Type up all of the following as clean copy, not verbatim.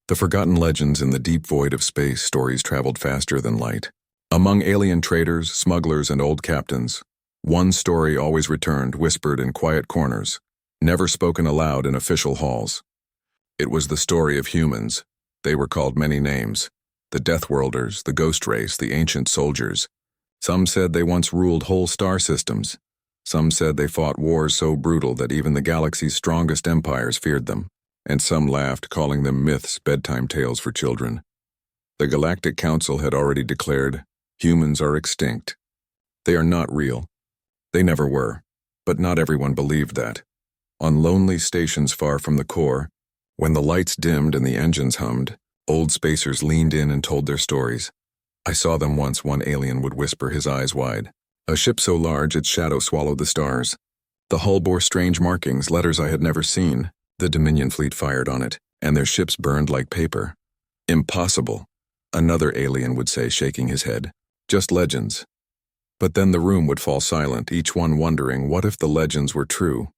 The forgotten legends in the deep void of space, stories traveled faster than light. Among alien traders, smugglers, and old captains, one story always returned, whispered in quiet corners, never spoken aloud in official halls. It was the story of humans. They were called many names: the deathworlders, the ghost race, the ancient soldiers. Some said they once ruled whole star systems. Some said they fought wars so brutal that even the galaxy's strongest empires feared them. And some laughed, calling them myths, bedtime tales for children. The Galactic Council had already declared, humans are extinct. They are not real. They never were, but not everyone believed that. On lonely stations far from the core, when the lights dimmed and the engines hummed, old spacers leaned in and told their stories. I saw them once, one alien would whisper, his eyes wide. A ship so large its shadow swallowed the stars. The hull bore strange markings, letters I had never seen. The Dominion fleet fired on it, and their ships burned like paper. Impossible, another alien would say, shaking his head. Just legends. But then the room would fall silent, each one wondering, what if the legends were true?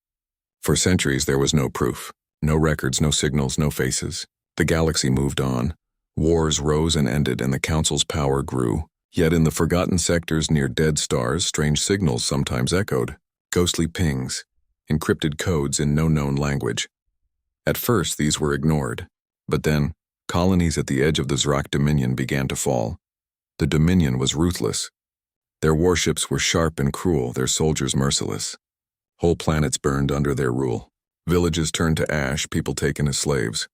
For centuries there was no proof, no records, no signals, no faces. The galaxy moved on. Wars rose and ended, and the Council's power grew. Yet in the forgotten sectors near dead stars, strange signals sometimes echoed. Ghostly pings, encrypted codes in no known language. At first, these were ignored, but then, colonies at the edge of the Zrak Dominion began to fall. The Dominion was ruthless. Their warships were sharp and cruel, their soldiers merciless. Whole planets burned under their rule. Villages turned to ash, people taken as slaves.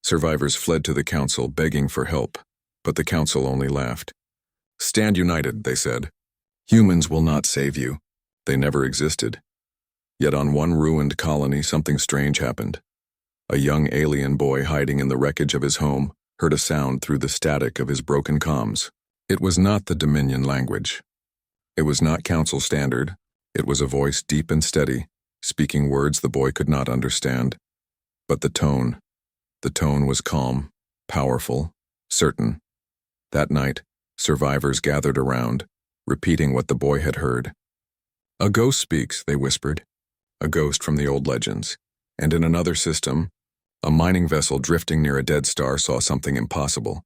Survivors fled to the Council, begging for help, but the Council only laughed. Stand united, they said. Humans will not save you. They never existed. Yet on one ruined colony, something strange happened. A young alien boy hiding in the wreckage of his home heard a sound through the static of his broken comms. It was not the Dominion language. It was not Council standard. It was a voice deep and steady, speaking words the boy could not understand. But the tone was calm, powerful, certain. That night, survivors gathered around, repeating what the boy had heard. A ghost speaks, they whispered. A ghost from the old legends. And in another system, a mining vessel drifting near a dead star saw something impossible.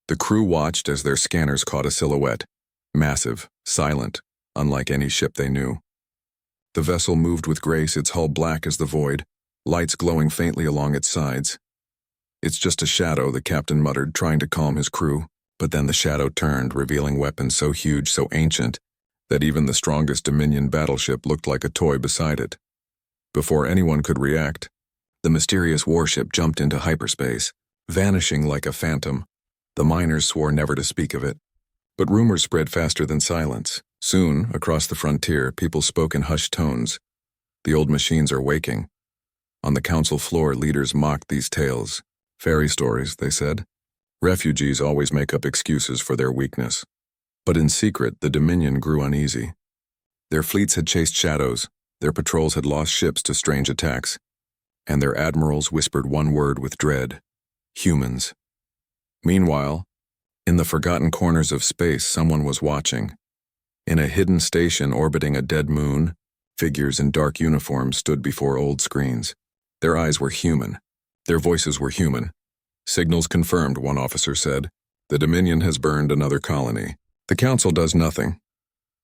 The crew watched as their scanners caught a silhouette, massive, silent, unlike any ship they knew. The vessel moved with grace, its hull black as the void, lights glowing faintly along its sides. It's just a shadow, the captain muttered, trying to calm his crew, but then the shadow turned, revealing weapons so huge, so ancient, that even the strongest Dominion battleship looked like a toy beside it. Before anyone could react, the mysterious warship jumped into hyperspace, vanishing like a phantom. The miners swore never to speak of it. But rumors spread faster than silence. Soon, across the frontier, people spoke in hushed tones. The old machines are waking. On the Council floor, leaders mocked these tales. Fairy stories, they said. Refugees always make up excuses for their weakness. But in secret, the Dominion grew uneasy. Their fleets had chased shadows. Their patrols had lost ships to strange attacks, and their admirals whispered one word with dread: humans. Meanwhile, in the forgotten corners of space, someone was watching. In a hidden station orbiting a dead moon, figures in dark uniforms stood before old screens. Their eyes were human. Their voices were human. Signals confirmed, one officer said. The Dominion has burned another colony. The Council does nothing.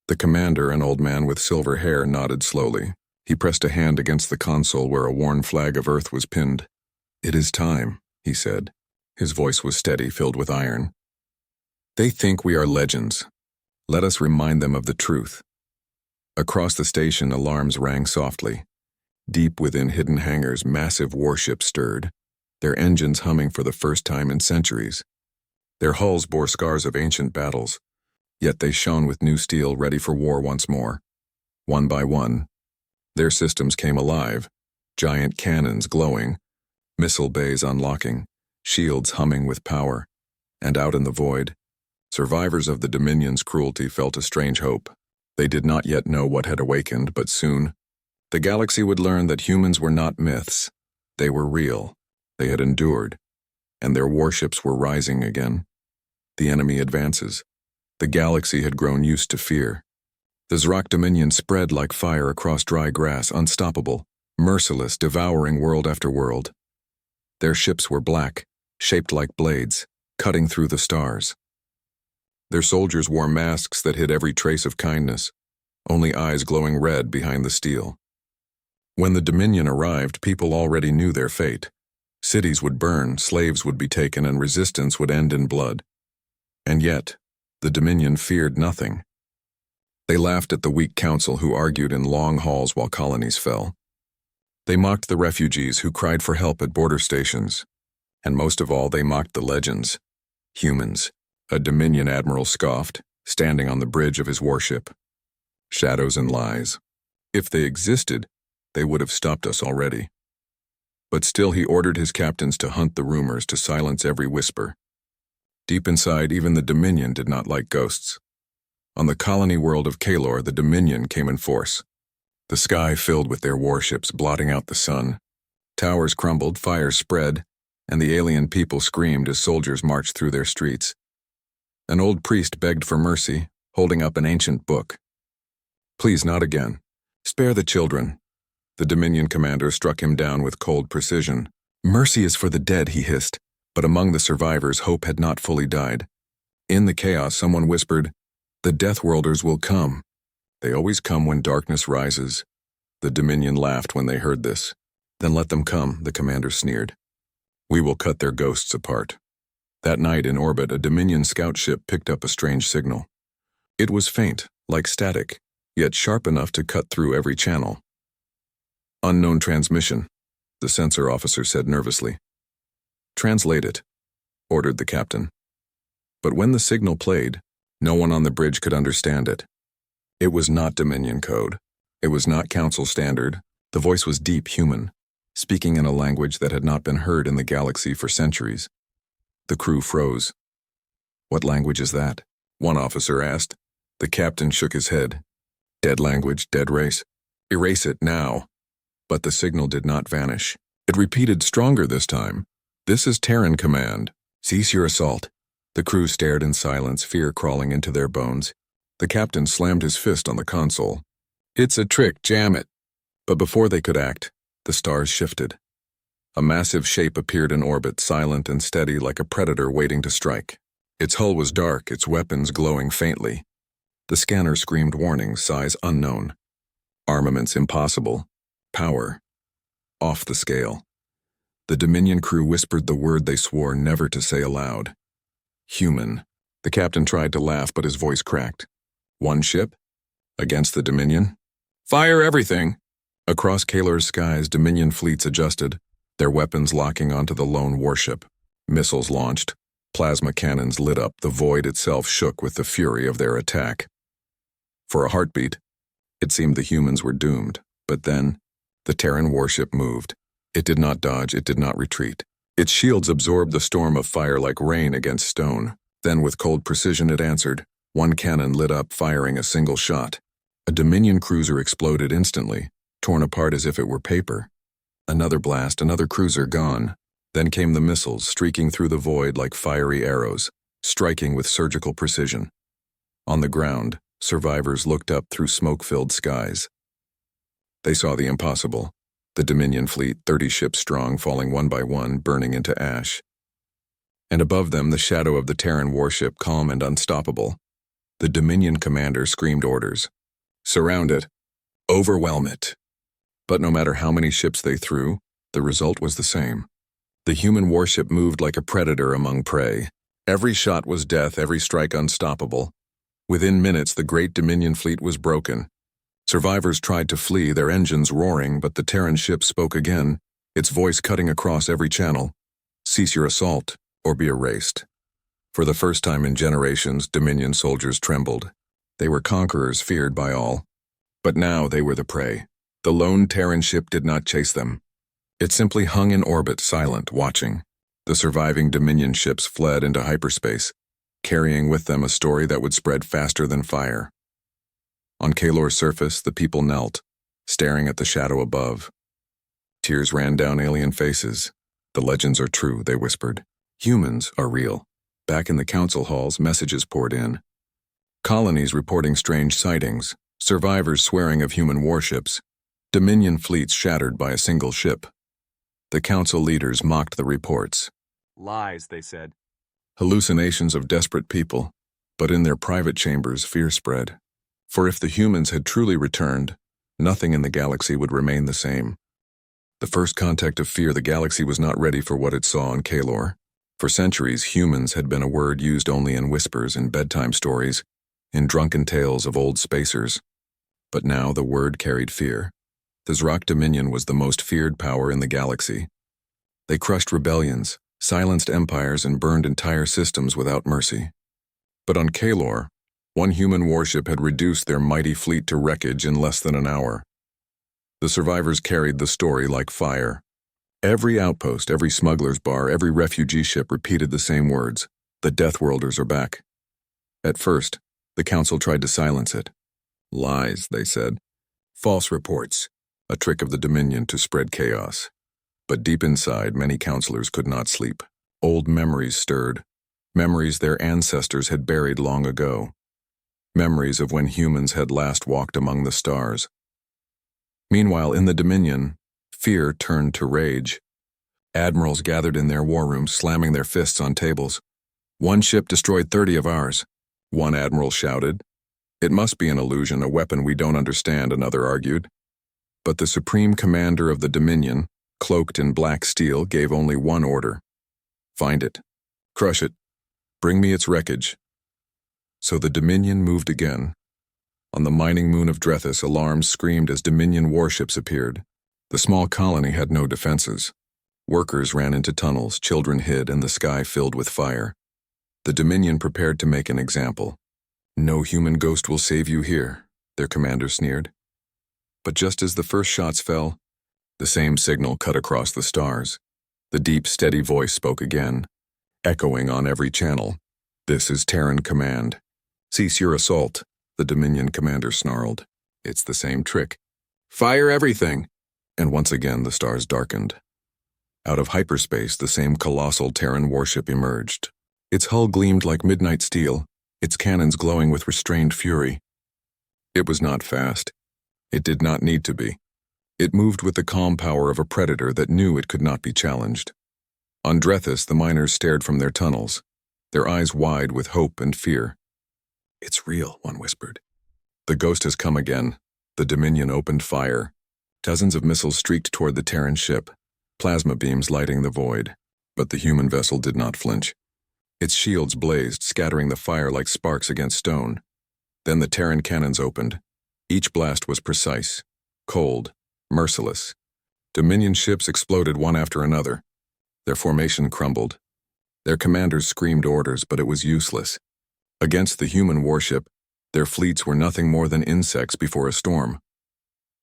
The commander, an old man with silver hair, nodded slowly. He pressed a hand against the console where a worn flag of Earth was pinned. It is time, he said. His voice was steady, filled with iron. They think we are legends. Let us remind them of the truth. Across the station, alarms rang softly. Deep within hidden hangars, massive warships stirred, their engines humming for the first time in centuries. Their hulls bore scars of ancient battles, yet they shone with new steel, ready for war once more. One by one, their systems came alive, giant cannons glowing, missile bays unlocking, shields humming with power. And out in the void, survivors of the Dominion's cruelty felt a strange hope. They did not yet know what had awakened, but soon, the galaxy would learn that humans were not myths. They were real. They had endured, and their warships were rising again. The enemy advances. The galaxy had grown used to fear. The Zrak Dominion spread like fire across dry grass, unstoppable, merciless, devouring world after world. Their ships were black, shaped like blades, cutting through the stars. Their soldiers wore masks that hid every trace of kindness, only eyes glowing red behind the steel. When the Dominion arrived, people already knew their fate. Cities would burn, slaves would be taken, and resistance would end in blood. And yet, the Dominion feared nothing. They laughed at the weak council who argued in long halls while colonies fell. They mocked the refugees who cried for help at border stations. And most of all, they mocked the legends. Humans, a Dominion admiral scoffed, standing on the bridge of his warship. Shadows and lies. If they existed, they would have stopped us already. But still he ordered his captains to hunt the rumors, to silence every whisper. Deep inside, even the Dominion did not like ghosts. On the colony world of Kalor, the Dominion came in force. The sky filled with their warships, blotting out the sun. Towers crumbled, fires spread, and the alien people screamed as soldiers marched through their streets. An old priest begged for mercy, holding up an ancient book. "Please, not again. Spare the children." The Dominion commander struck him down with cold precision. "Mercy is for the dead," he hissed, but among the survivors hope had not fully died. In the chaos, someone whispered, "The deathworlders will come. They always come when darkness rises." The Dominion laughed when they heard this. "Then let them come," the commander sneered. "We will cut their ghosts apart." That night in orbit, a Dominion scout ship picked up a strange signal. It was faint, like static, yet sharp enough to cut through every channel. "Unknown transmission," the sensor officer said nervously. "Translate it," ordered the captain. But when the signal played, no one on the bridge could understand it. It was not Dominion code. It was not Council standard. The voice was deep human, speaking in a language that had not been heard in the galaxy for centuries. The crew froze. "What language is that?" one officer asked. The captain shook his head. "Dead language, dead race. Erase it now." But the signal did not vanish. It repeated stronger this time. "This is Terran command. Cease your assault." The crew stared in silence, fear crawling into their bones. The captain slammed his fist on the console. "It's a trick, jam it." But before they could act, the stars shifted. A massive shape appeared in orbit, silent and steady like a predator waiting to strike. Its hull was dark, its weapons glowing faintly. The scanner screamed warnings, size unknown. Armaments impossible. Power off the scale. The Dominion crew whispered the word they swore never to say aloud. "Human." The captain tried to laugh, but his voice cracked. "One ship? Against the Dominion? Fire everything!" Across Kalor's skies, Dominion fleets adjusted, their weapons locking onto the lone warship. Missiles launched. Plasma cannons lit up. The void itself shook with the fury of their attack. For a heartbeat, it seemed the humans were doomed. But then, the Terran warship moved. It did not dodge, it did not retreat. Its shields absorbed the storm of fire like rain against stone. Then with cold precision it answered. One cannon lit up, firing a single shot. A Dominion cruiser exploded instantly, torn apart as if it were paper. Another blast, another cruiser gone. Then came the missiles, streaking through the void like fiery arrows, striking with surgical precision. On the ground, survivors looked up through smoke-filled skies. They saw the impossible. The Dominion fleet, 30 ships strong, falling one by one, burning into ash. And above them, the shadow of the Terran warship, calm and unstoppable. The Dominion commander screamed orders. "Surround it. Overwhelm it." But no matter how many ships they threw, the result was the same. The human warship moved like a predator among prey. Every shot was death, every strike unstoppable. Within minutes, the great Dominion fleet was broken. Survivors tried to flee, their engines roaring, but the Terran ship spoke again, its voice cutting across every channel. "Cease your assault, or be erased." For the first time in generations, Dominion soldiers trembled. They were conquerors feared by all. But now they were the prey. The lone Terran ship did not chase them. It simply hung in orbit, silent, watching. The surviving Dominion ships fled into hyperspace, carrying with them a story that would spread faster than fire. On Kalor's surface, the people knelt, staring at the shadow above. Tears ran down alien faces. "The legends are true," they whispered. "Humans are real." Back in the council halls, messages poured in. Colonies reporting strange sightings, survivors swearing of human warships, Dominion fleets shattered by a single ship. The council leaders mocked the reports. Lies, they said. Hallucinations of desperate people, but in their private chambers fear spread. For if the humans had truly returned, nothing in the galaxy would remain the same. The first contact of fear, the galaxy was not ready for what it saw on Kalor. For centuries, humans had been a word used only in whispers, in bedtime stories, in drunken tales of old spacers. But now the word carried fear. The Zrak Dominion was the most feared power in the galaxy. They crushed rebellions, silenced empires, and burned entire systems without mercy. But on Kalor, one human warship had reduced their mighty fleet to wreckage in less than an hour. The survivors carried the story like fire. Every outpost, every smuggler's bar, every refugee ship repeated the same words: the deathworlders are back. At first, the council tried to silence it. Lies, they said. False reports, a trick of the Dominion to spread chaos. But deep inside, many counselors could not sleep. Old memories stirred, memories their ancestors had buried long ago, memories of when humans had last walked among the stars. Meanwhile, in the Dominion, fear turned to rage. Admirals gathered in their war rooms, slamming their fists on tables. One ship destroyed 30 of ours, one admiral shouted. It must be an illusion, a weapon we don't understand, another argued. But the supreme commander of the Dominion, cloaked in black steel, gave only one order: find it, crush it, bring me its wreckage. So the Dominion moved again. On the mining moon of Drethus, alarms screamed as Dominion warships appeared. The small colony had no defenses. Workers ran into tunnels, children hid, and the sky filled with fire. The Dominion prepared to make an example. No human ghost will save you here, their commander sneered. But just as the first shots fell, the same signal cut across the stars. The deep, steady voice spoke again, echoing on every channel. This is Terran Command. Cease your assault, the Dominion commander snarled. It's the same trick. Fire everything! And once again the stars darkened. Out of hyperspace, the same colossal Terran warship emerged. Its hull gleamed like midnight steel, its cannons glowing with restrained fury. It was not fast. It did not need to be. It moved with the calm power of a predator that knew it could not be challenged. On Drethus, the miners stared from their tunnels, their eyes wide with hope and fear. It's real, one whispered. The ghost has come again. The Dominion opened fire. Dozens of missiles streaked toward the Terran ship, plasma beams lighting the void. But the human vessel did not flinch. Its shields blazed, scattering the fire like sparks against stone. Then the Terran cannons opened. Each blast was precise, cold, merciless. Dominion ships exploded one after another. Their formation crumbled. Their commanders screamed orders, but it was useless. Against the human warship, their fleets were nothing more than insects before a storm.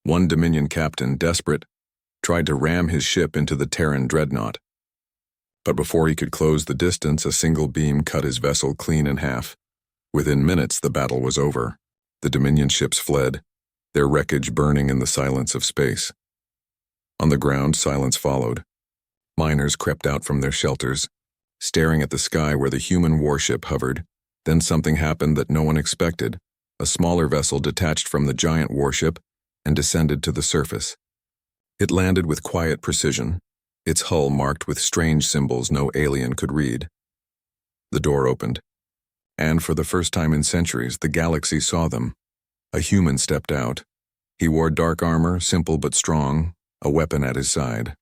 One Dominion captain, desperate, tried to ram his ship into the Terran dreadnought. But before he could close the distance, a single beam cut his vessel clean in half. Within minutes, the battle was over. The Dominion ships fled, their wreckage burning in the silence of space. On the ground, silence followed. Miners crept out from their shelters, staring at the sky where the human warship hovered. Then something happened that no one expected. A smaller vessel detached from the giant warship and descended to the surface. It landed with quiet precision, its hull marked with strange symbols no alien could read. The door opened, and for the first time in centuries, the galaxy saw them. A human stepped out. He wore dark armor, simple but strong, a weapon at his side.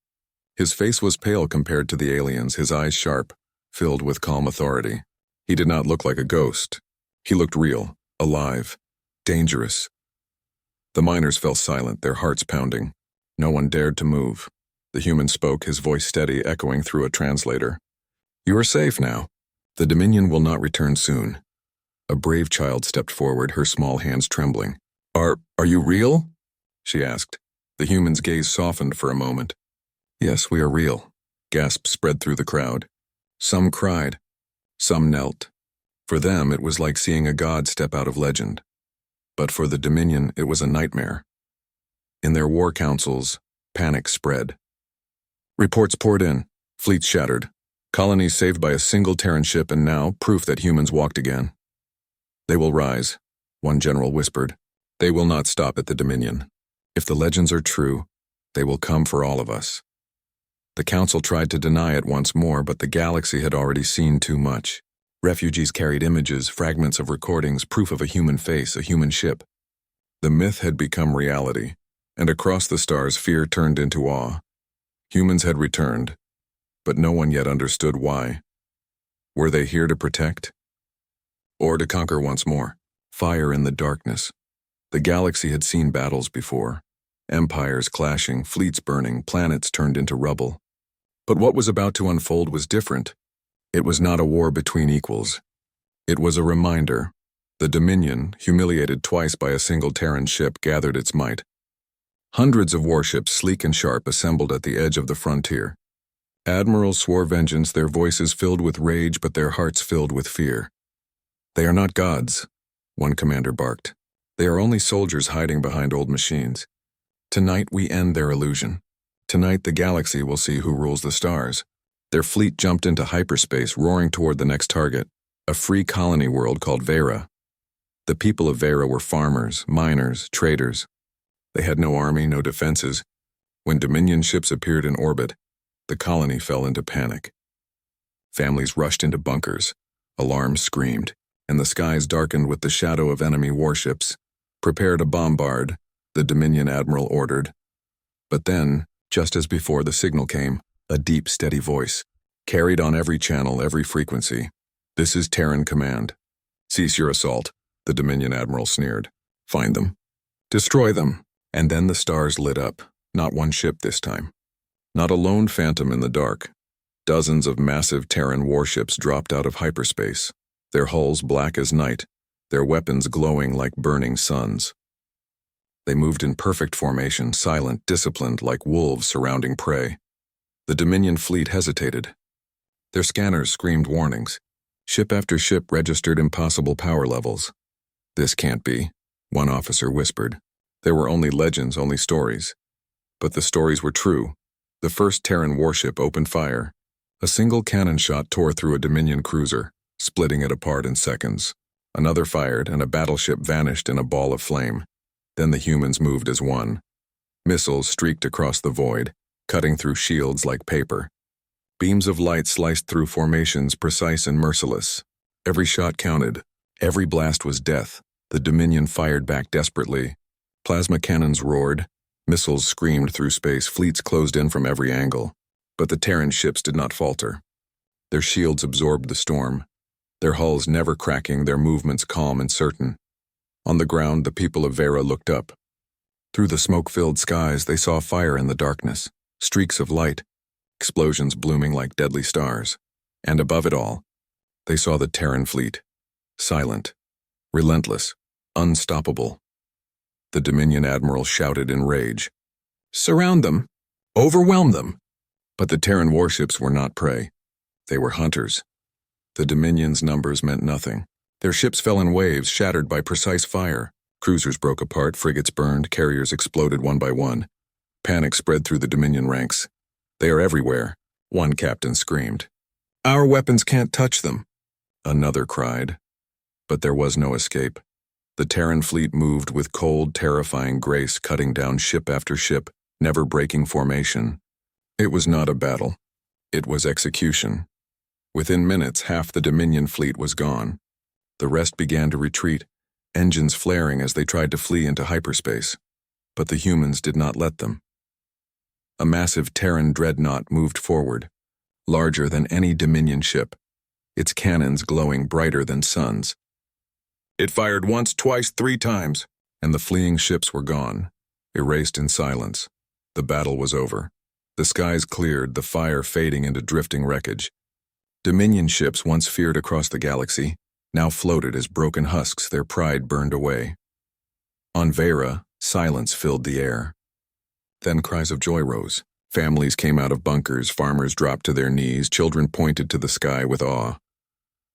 His face was pale compared to the aliens, his eyes sharp, filled with calm authority. He did not look like a ghost. He looked real, alive, dangerous. The miners fell silent, their hearts pounding. No one dared to move. The human spoke, his voice steady, echoing through a translator. You are safe now. The Dominion will not return soon. A brave child stepped forward, her small hands trembling. Are you real? She asked. The human's gaze softened for a moment. Yes, we are real. Gasps spread through the crowd. Some cried. Some knelt. For them, it was like seeing a god step out of legend. But for the Dominion, it was a nightmare. In their war councils, panic spread. Reports poured in, fleets shattered, colonies saved by a single Terran ship, and now proof that humans walked again. They will rise, one general whispered. They will not stop at the Dominion. If the legends are true, they will come for all of us. The council tried to deny it once more, but the galaxy had already seen too much. Refugees carried images, fragments of recordings, proof of a human face, a human ship. The myth had become reality, and across the stars fear turned into awe. Humans had returned, but no one yet understood why. Were they here to protect? Or to conquer once more? Fire in the darkness. The galaxy had seen battles before. Empires clashing, fleets burning, planets turned into rubble. But what was about to unfold was different. It was not a war between equals. It was a reminder. The Dominion, humiliated twice by a single Terran ship, gathered its might. Hundreds of warships, sleek and sharp, assembled at the edge of the frontier. Admirals swore vengeance, their voices filled with rage, but their hearts filled with fear. "They are not gods," one commander barked. "They are only soldiers hiding behind old machines. Tonight we end their illusion. Tonight the galaxy will see who rules the stars." Their fleet jumped into hyperspace, roaring toward the next target, a free colony world called Vera. The people of Vera were farmers, miners, traders. They had no army, no defenses. When Dominion ships appeared in orbit, the colony fell into panic. Families rushed into bunkers, alarms screamed, and the skies darkened with the shadow of enemy warships. "Prepare to bombard," the Dominion admiral ordered. But then, just as before, the signal came, a deep, steady voice, carried on every channel, every frequency. "This is Terran Command. Cease your assault," the Dominion admiral sneered. "Find them. Destroy them." And then the stars lit up, not one ship this time. Not a lone phantom in the dark. Dozens of massive Terran warships dropped out of hyperspace, their hulls black as night, their weapons glowing like burning suns. They moved in perfect formation, silent, disciplined, like wolves surrounding prey. The Dominion fleet hesitated. Their scanners screamed warnings. Ship after ship registered impossible power levels. "This can't be," one officer whispered. There were only legends, only stories. But the stories were true. The first Terran warship opened fire. A single cannon shot tore through a Dominion cruiser, splitting it apart in seconds. Another fired, and a battleship vanished in a ball of flame. Then the humans moved as one. Missiles streaked across the void, cutting through shields like paper. Beams of light sliced through formations, precise and merciless. Every shot counted. Every blast was death. The Dominion fired back desperately. Plasma cannons roared. Missiles screamed through space. Fleets closed in from every angle. But the Terran ships did not falter. Their shields absorbed the storm, their hulls never cracking, their movements calm and certain. On the ground, the people of Vera looked up. Through the smoke-filled skies, they saw fire in the darkness, streaks of light, explosions blooming like deadly stars. And above it all, they saw the Terran fleet, silent, relentless, unstoppable. The Dominion admiral shouted in rage, "Surround them! Overwhelm them!" But the Terran warships were not prey. They were hunters. The Dominion's numbers meant nothing. Their ships fell in waves, shattered by precise fire. Cruisers broke apart, frigates burned, carriers exploded one by one. Panic spread through the Dominion ranks. "They are everywhere," one captain screamed. "Our weapons can't touch them," another cried. But there was no escape. The Terran fleet moved with cold, terrifying grace, cutting down ship after ship, never breaking formation. It was not a battle. It was execution. Within minutes, half the Dominion fleet was gone. The rest began to retreat, engines flaring as they tried to flee into hyperspace. But the humans did not let them. A massive Terran dreadnought moved forward, larger than any Dominion ship, its cannons glowing brighter than suns. It fired once, twice, 3 times, and the fleeing ships were gone, erased in silence. The battle was over. The skies cleared, the fire fading into drifting wreckage. Dominion ships, once feared across the galaxy, now floated as broken husks, their pride burned away. On Vera, silence filled the air. Then cries of joy rose. Families came out of bunkers, farmers dropped to their knees, children pointed to the sky with awe.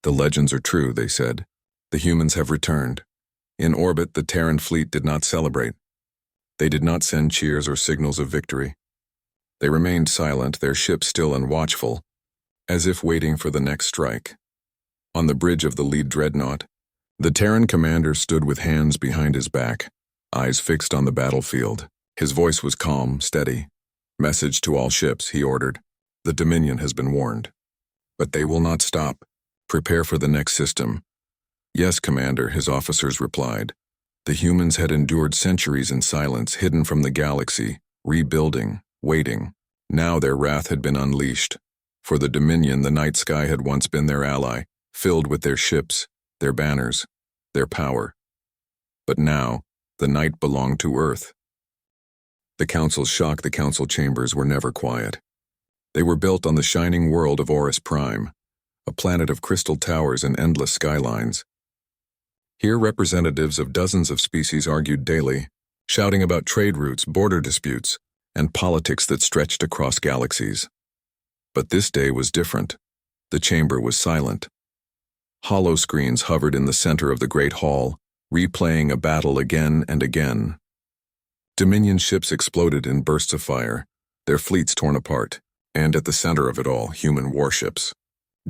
"The legends are true," they said. "The humans have returned." In orbit, the Terran fleet did not celebrate. They did not send cheers or signals of victory. They remained silent, their ships still and watchful, as if waiting for the next strike. On the bridge of the lead dreadnought, the Terran commander stood with hands behind his back, eyes fixed on the battlefield. His voice was calm, steady. "Message to all ships," he ordered. The Dominion has been warned. But they will not stop. Prepare for the next system. Yes, Commander, his officers replied. The humans had endured centuries in silence, hidden from the galaxy, rebuilding, waiting. Now their wrath had been unleashed. For the Dominion, the night sky had once been their ally, filled with their ships, their banners, their power. But now, the night belonged to Earth. The Council's shock, the Council chambers were never quiet. They were built on the shining world of Horus Prime, a planet of crystal towers and endless skylines. Here representatives of dozens of species argued daily, shouting about trade routes, border disputes, and politics that stretched across galaxies. But this day was different. The chamber was silent. Hollow screens hovered in the center of the Great Hall, replaying a battle again and again. Dominion ships exploded in bursts of fire, their fleets torn apart, and at the center of it all, human warships.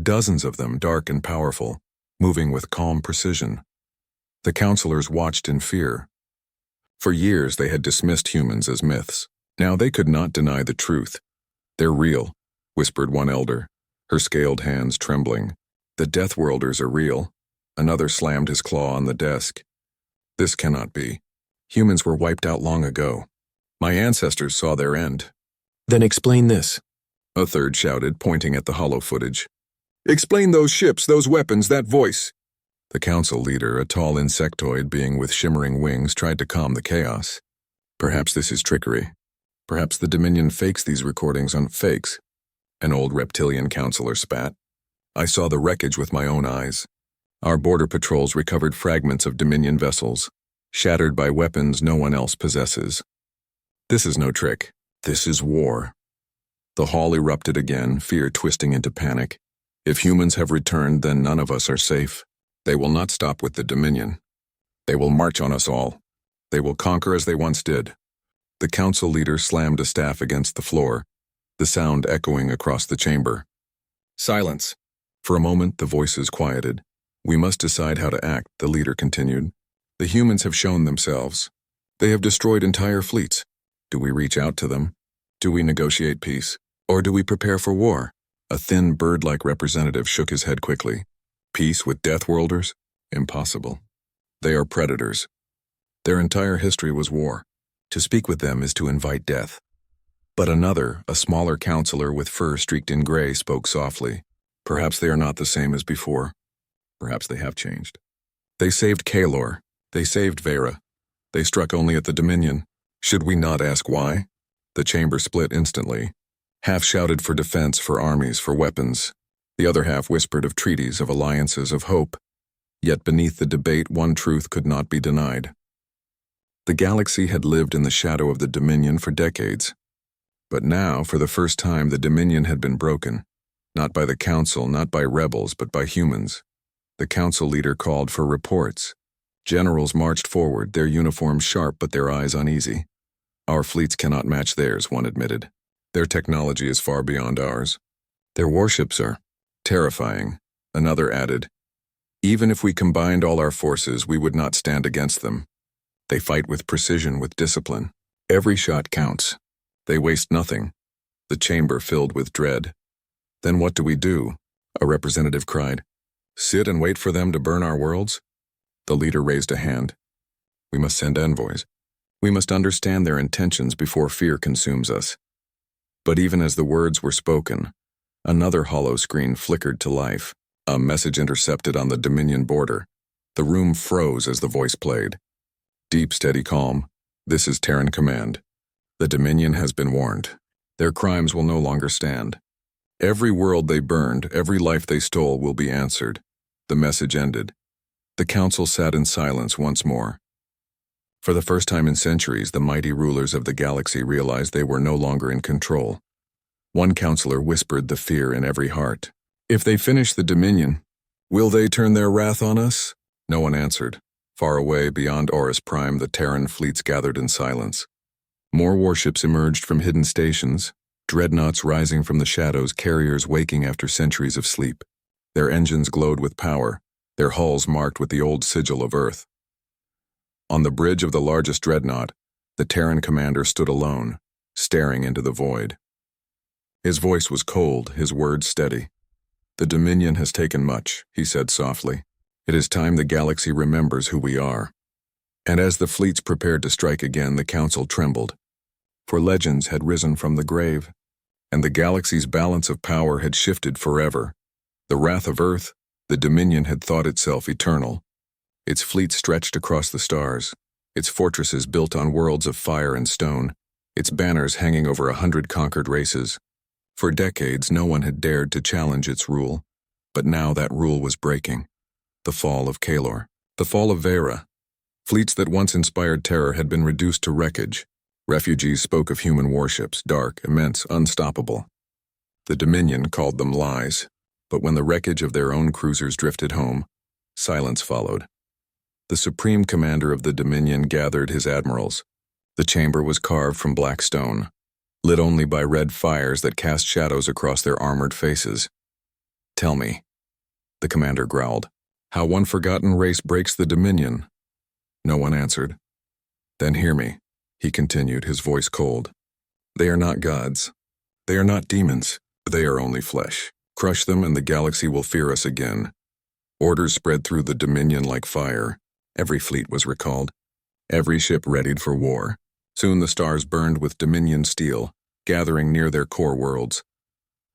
Dozens of them, dark and powerful, moving with calm precision. The counselors watched in fear. For years they had dismissed humans as myths. Now they could not deny the truth. They're real, whispered one elder, her scaled hands trembling. The deathworlders are real. Another slammed his claw on the desk. This cannot be. Humans were wiped out long ago. My ancestors saw their end. Then explain this, a third shouted, pointing at the hollow footage. Explain those ships, those weapons, that voice. The council leader, a tall insectoid being with shimmering wings, tried to calm the chaos. Perhaps this is trickery. Perhaps the Dominion fakes these recordings on fakes. An old reptilian counselor spat. I saw the wreckage with my own eyes. Our border patrols recovered fragments of Dominion vessels, shattered by weapons no one else possesses. This is no trick. This is war. The hall erupted again, fear twisting into panic. If humans have returned, then none of us are safe. They will not stop with the Dominion. They will march on us all. They will conquer as they once did. The council leader slammed a staff against the floor, the sound echoing across the chamber. Silence. For a moment, the voices quieted. We must decide how to act, the leader continued. The humans have shown themselves. They have destroyed entire fleets. Do we reach out to them? Do we negotiate peace? Or do we prepare for war? A thin, bird-like representative shook his head quickly. Peace with deathworlders? Impossible. They are predators. Their entire history was war. To speak with them is to invite death. But another, a smaller counselor with fur streaked in gray, spoke softly. Perhaps they are not the same as before. Perhaps they have changed. They saved Kalor. They saved Vera. They struck only at the Dominion. Should we not ask why? The chamber split instantly. Half shouted for defense, for armies, for weapons. The other half whispered of treaties, of alliances, of hope. Yet beneath the debate, one truth could not be denied. The galaxy had lived in the shadow of the Dominion for decades. But now, for the first time, the Dominion had been broken. Not by the Council, not by rebels, but by humans. The Council leader called for reports. Generals marched forward, their uniforms sharp but their eyes uneasy. Our fleets cannot match theirs, one admitted. Their technology is far beyond ours. Their warships are terrifying, another added. Even if we combined all our forces, we would not stand against them. They fight with precision, with discipline. Every shot counts. They waste nothing. The chamber filled with dread. Then what do we do? A representative cried. Sit and wait for them to burn our worlds? The leader raised a hand. We must send envoys. We must understand their intentions before fear consumes us. But even as the words were spoken, another hollow screen flickered to life, a message intercepted on the Dominion border. The room froze as the voice played. Deep, steady calm. This is Terran Command. The Dominion has been warned. Their crimes will no longer stand. Every world they burned, every life they stole will be answered. The message ended. The council sat in silence once more. For the first time in centuries, the mighty rulers of the galaxy realized they were no longer in control. One counselor whispered the fear in every heart. If they finish the Dominion, will they turn their wrath on us? No one answered. Far away, beyond Horus Prime, the Terran fleets gathered in silence. More warships emerged from hidden stations, dreadnoughts rising from the shadows, carriers waking after centuries of sleep. Their engines glowed with power, their hulls marked with the old sigil of Earth. On the bridge of the largest dreadnought, the Terran commander stood alone, staring into the void. His voice was cold, his words steady. "The Dominion has taken much," he said softly. "It is time the galaxy remembers who we are." And as the fleets prepared to strike again, the Council trembled. For legends had risen from the grave, and the galaxy's balance of power had shifted forever. The wrath of Earth, the Dominion had thought itself eternal. Its fleets stretched across the stars, its fortresses built on worlds of fire and stone, its banners hanging over 100 conquered races. For decades, no one had dared to challenge its rule, but now that rule was breaking. The fall of Kalor, the fall of Vera. Fleets that once inspired terror had been reduced to wreckage. Refugees spoke of human warships, dark, immense, unstoppable. The Dominion called them lies, but when the wreckage of their own cruisers drifted home, silence followed. The supreme commander of the Dominion gathered his admirals. The chamber was carved from black stone, lit only by red fires that cast shadows across their armored faces. "Tell me," the commander growled, "how one forgotten race breaks the Dominion." No one answered. "Then hear me," he continued, his voice cold. "They are not gods. They are not demons. They are only flesh. Crush them and the galaxy will fear us again." Orders spread through the Dominion like fire. Every fleet was recalled. Every ship readied for war. Soon the stars burned with Dominion steel, gathering near their core worlds.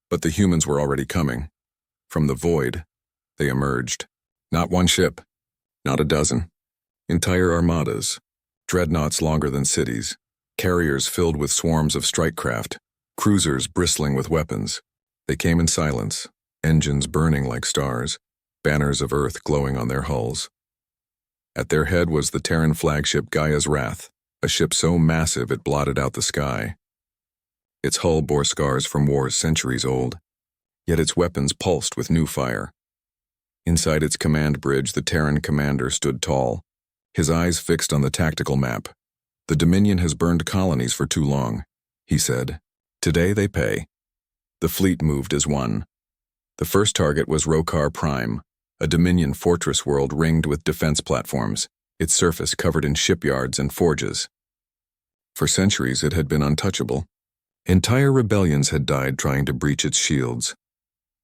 But the humans were already coming. From the void, they emerged. Not one ship, not a dozen. Entire armadas, dreadnoughts longer than cities, carriers filled with swarms of strike craft, cruisers bristling with weapons. They came in silence, engines burning like stars, banners of Earth glowing on their hulls. At their head was the Terran flagship Gaia's Wrath, a ship so massive it blotted out the sky. Its hull bore scars from wars centuries old, yet its weapons pulsed with new fire. Inside its command bridge, the Terran commander stood tall, his eyes fixed on the tactical map. "The Dominion has burned colonies for too long," he said. "Today they pay." The fleet moved as one. The first target was Rokar Prime, a Dominion fortress world ringed with defense platforms, its surface covered in shipyards and forges. For centuries it had been untouchable. Entire rebellions had died trying to breach its shields.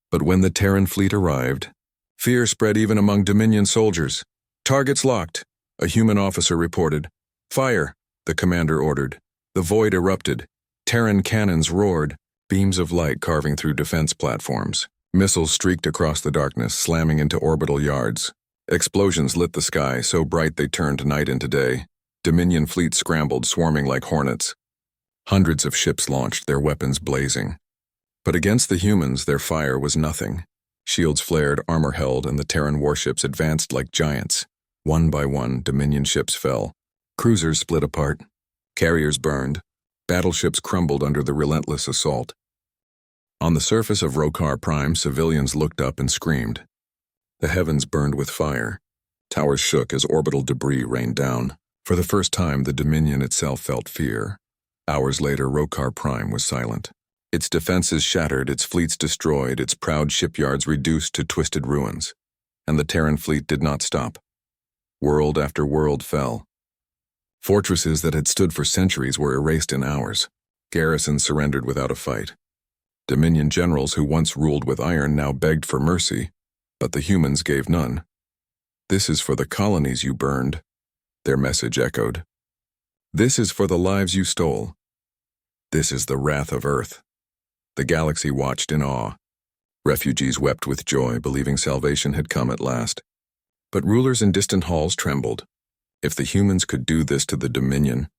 But when the Terran fleet arrived, fear spread even among Dominion soldiers. "Targets locked," a human officer reported. "Fire," the commander ordered. The void erupted. Terran cannons roared, beams of light carving through defense platforms. Missiles streaked across the darkness, slamming into orbital yards. Explosions lit the sky, so bright they turned night into day. Dominion fleets scrambled, swarming like hornets. Hundreds of ships launched, their weapons blazing. But against the humans, their fire was nothing. Shields flared, armor held, and the Terran warships advanced like giants. One by one, Dominion ships fell. Cruisers split apart. Carriers burned. Battleships crumbled under the relentless assault. On the surface of Rokar Prime, civilians looked up and screamed. The heavens burned with fire. Towers shook as orbital debris rained down. For the first time, the Dominion itself felt fear. Hours later, Rokar Prime was silent. Its defenses shattered, its fleets destroyed, its proud shipyards reduced to twisted ruins. And the Terran fleet did not stop. World after world fell. Fortresses that had stood for centuries were erased in hours. Garrisons surrendered without a fight. Dominion generals who once ruled with iron now begged for mercy, but the humans gave none. "This is for the colonies you burned," their message echoed. "This is for the lives you stole. This is the wrath of Earth." The galaxy watched in awe. Refugees wept with joy, believing salvation had come at last. But rulers in distant halls trembled. If the humans could do this to the Dominion,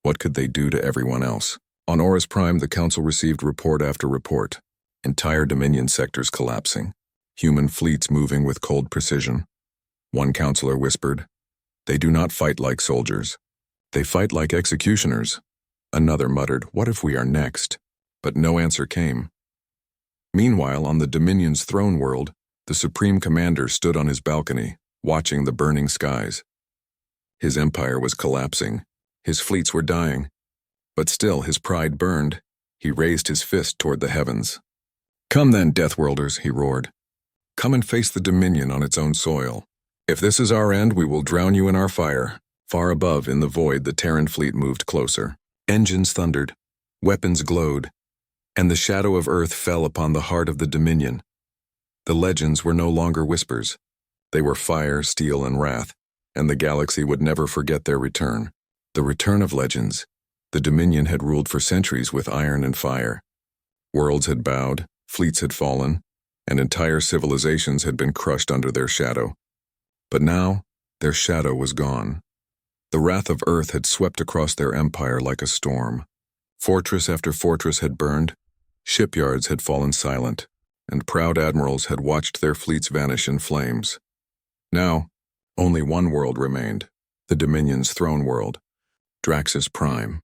what could they do to everyone else? On Horus Prime, the Council received report after report. Entire Dominion sectors collapsing. Human fleets moving with cold precision. One counselor whispered, "They do not fight like soldiers. They fight like executioners." Another muttered, "What if we are next?" But no answer came. Meanwhile, on the Dominion's throne world, the Supreme Commander stood on his balcony, watching the burning skies. His empire was collapsing. His fleets were dying. But still, his pride burned. He raised his fist toward the heavens. "Come then, Deathworlders," he roared. "Come and face the Dominion on its own soil. If this is our end, we will drown you in our fire." Far above, in the void, the Terran fleet moved closer. Engines thundered. Weapons glowed. And the shadow of Earth fell upon the heart of the Dominion. The legends were no longer whispers. They were fire, steel, and wrath, and the galaxy would never forget their return. The return of legends. The Dominion had ruled for centuries with iron and fire. Worlds had bowed, fleets had fallen, and entire civilizations had been crushed under their shadow. But now, their shadow was gone. The wrath of Earth had swept across their empire like a storm. Fortress after fortress had burned, shipyards had fallen silent, and proud admirals had watched their fleets vanish in flames. Now, only one world remained, the Dominion's throne world, Draxus Prime.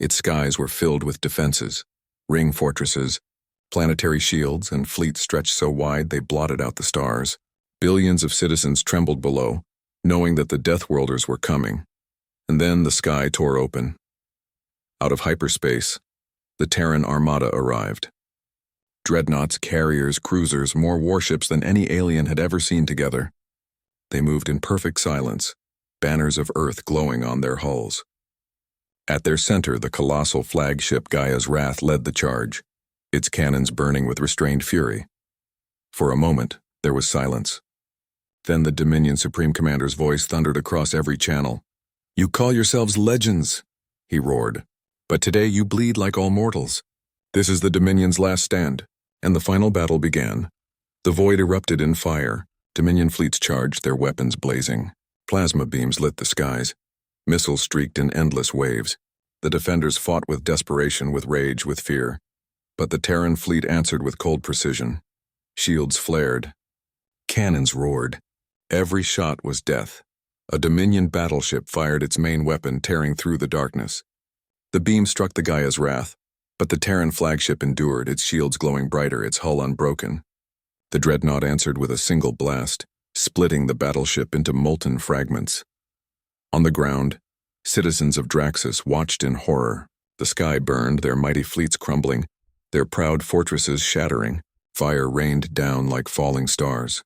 Its skies were filled with defenses, ring fortresses, planetary shields, and fleets stretched so wide they blotted out the stars. Billions of citizens trembled below, knowing that the deathworlders were coming. And then the sky tore open. Out of hyperspace, the Terran Armada arrived. Dreadnoughts, carriers, cruisers, more warships than any alien had ever seen together. They moved in perfect silence, banners of Earth glowing on their hulls. At their center, the colossal flagship Gaia's Wrath led the charge, its cannons burning with restrained fury. For a moment, there was silence. Then the Dominion Supreme Commander's voice thundered across every channel. "You call yourselves legends," he roared, "but today you bleed like all mortals. This is the Dominion's last stand." And the final battle began. The void erupted in fire. Dominion fleets charged, their weapons blazing. Plasma beams lit the skies. Missiles streaked in endless waves. The defenders fought with desperation, with rage, with fear. But the Terran fleet answered with cold precision. Shields flared. Cannons roared. Every shot was death. A Dominion battleship fired its main weapon, tearing through the darkness. The beam struck the Gaia's Wrath, but the Terran flagship endured, its shields glowing brighter, its hull unbroken. The dreadnought answered with a single blast, splitting the battleship into molten fragments. On the ground, citizens of Draxus watched in horror. The sky burned, their mighty fleets crumbling, their proud fortresses shattering. Fire rained down like falling stars.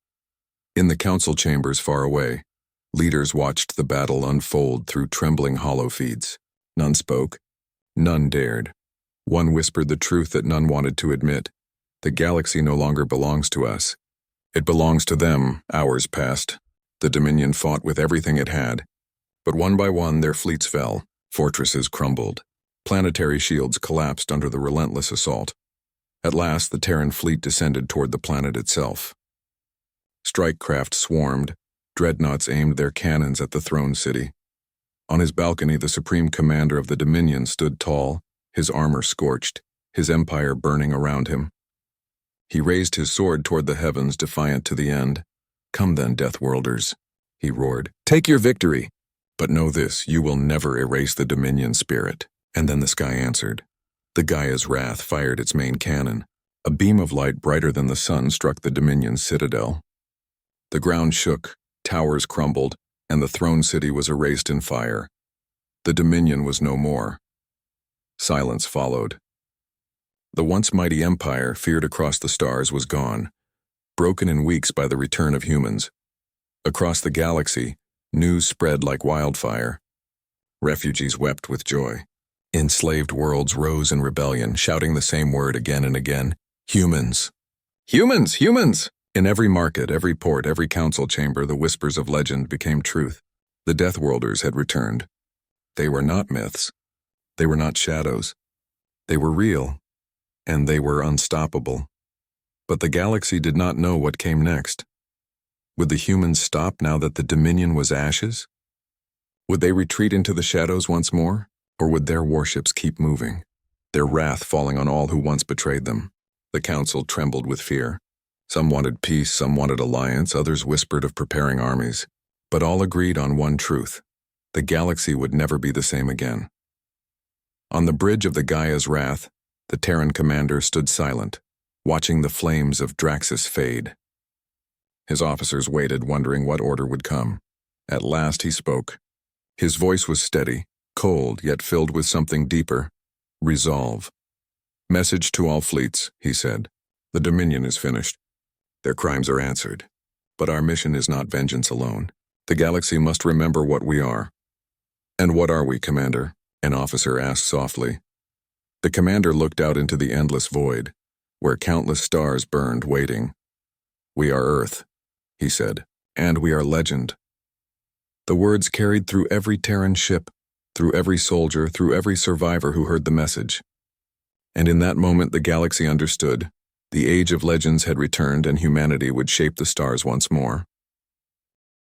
In the council chambers far away, leaders watched the battle unfold through trembling hollow feeds. None spoke. None dared. One whispered the truth that none wanted to admit. The galaxy no longer belongs to us. It belongs to them. Hours passed. The Dominion fought with everything it had. But one by one, their fleets fell. Fortresses crumbled. Planetary shields collapsed under the relentless assault. At last, the Terran fleet descended toward the planet itself. Strike craft swarmed. Dreadnoughts aimed their cannons at the throne city. On his balcony, the Supreme Commander of the Dominion stood tall, his armor scorched, his empire burning around him. He raised his sword toward the heavens, defiant to the end. "Come then, Deathworlders," he roared. "Take your victory. But know this, you will never erase the Dominion spirit." And then the sky answered. The Gaia's Wrath fired its main cannon. A beam of light brighter than the sun struck the Dominion's citadel. The ground shook, towers crumbled, and the throne city was erased in fire. The Dominion was no more. Silence followed. The once mighty empire, feared across the stars, was gone, broken in weeks by the return of humans. Across the galaxy, news spread like wildfire. Refugees wept with joy. Enslaved worlds rose in rebellion, shouting the same word again and again: "Humans! Humans! Humans!" In every market, every port, every council chamber, the whispers of legend became truth. The Deathworlders had returned. They were not myths. They were not shadows. They were real, and they were unstoppable. But the galaxy did not know what came next. Would the humans stop now that the Dominion was ashes? Would they retreat into the shadows once more, or would their warships keep moving, their wrath falling on all who once betrayed them? The council trembled with fear. Some wanted peace, some wanted alliance, others whispered of preparing armies. But all agreed on one truth: the galaxy would never be the same again. On the bridge of the Gaia's Wrath, the Terran commander stood silent, watching the flames of Draxus fade. His officers waited, wondering what order would come. At last he spoke. His voice was steady, cold, yet filled with something deeper: resolve. "Message to all fleets," he said. "The Dominion is finished. Their crimes are answered. But our mission is not vengeance alone. The galaxy must remember what we are." "And what are we, Commander?" an officer asked softly. The commander looked out into the endless void, where countless stars burned, waiting. "We are Earth," he said, "and we are legend." The words carried through every Terran ship, through every soldier, through every survivor who heard the message. And in that moment the galaxy understood. The age of legends had returned and humanity would shape the stars once more.